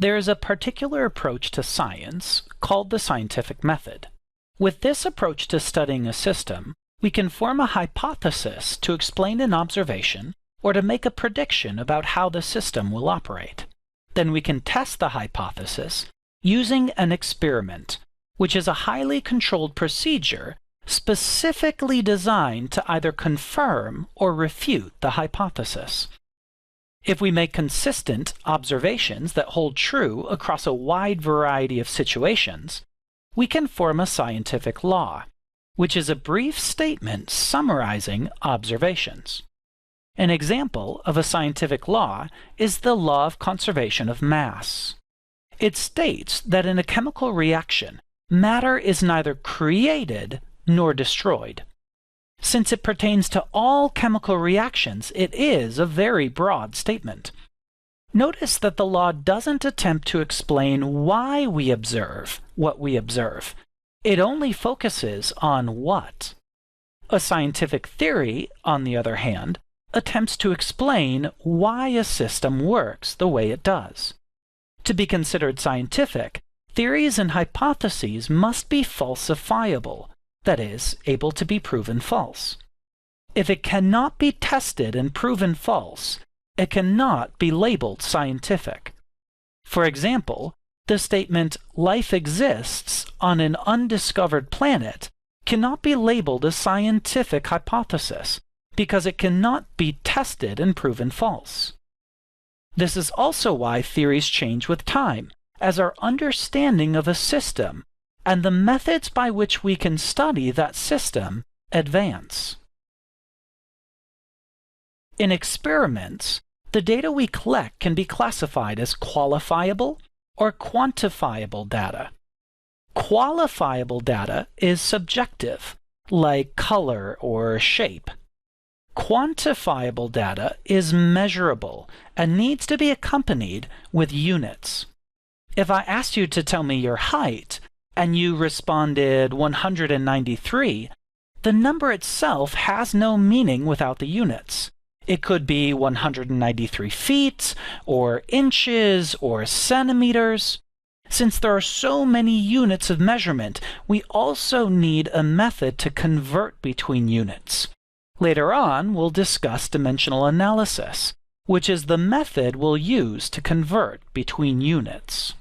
There is a particular approach to science called the scientific method. With this approach to studying a system, we can form a hypothesis to explain an observation or to make a prediction about how the system will operate. Then we can test the hypothesis using an experiment, which is a highly controlled procedure specifically designed to either confirm or refute the hypothesis. If we make consistent observations that hold true across a wide variety of situations, we can form a scientific law, which is a brief statement summarizing observations. An example of a scientific law is the law of conservation of mass. It states that in a chemical reaction, matter is neither created nor destroyed. Since it pertains to all chemical reactions, it is a very broad statement. Notice that the law doesn't attempt to explain why we observe what we observe. It only focuses on what. A scientific theory, on the other hand, attempts to explain why a system works the way it does. To be considered scientific, theories and hypotheses must be falsifiable, that is, able to be proven false. If it cannot be tested and proven false, it cannot be labeled scientific. For example, the statement, "life exists on an undiscovered planet," cannot be labeled a scientific hypothesis, because it cannot be tested and proven false. This is also why theories change with time, as our understanding of a system and the methods by which we can study that system advance. In experiments, the data we collect can be classified as qualifiable or quantifiable data. Qualifiable data is subjective, like color or shape. Quantifiable data is measurable and needs to be accompanied with units. If I asked you to tell me your height, and you responded 193, the number itself has no meaning without the units. It could be 193 feet, or inches, or centimeters. Since there are so many units of measurement, we also need a method to convert between units. Later on, we'll discuss dimensional analysis, which is the method we'll use to convert between units.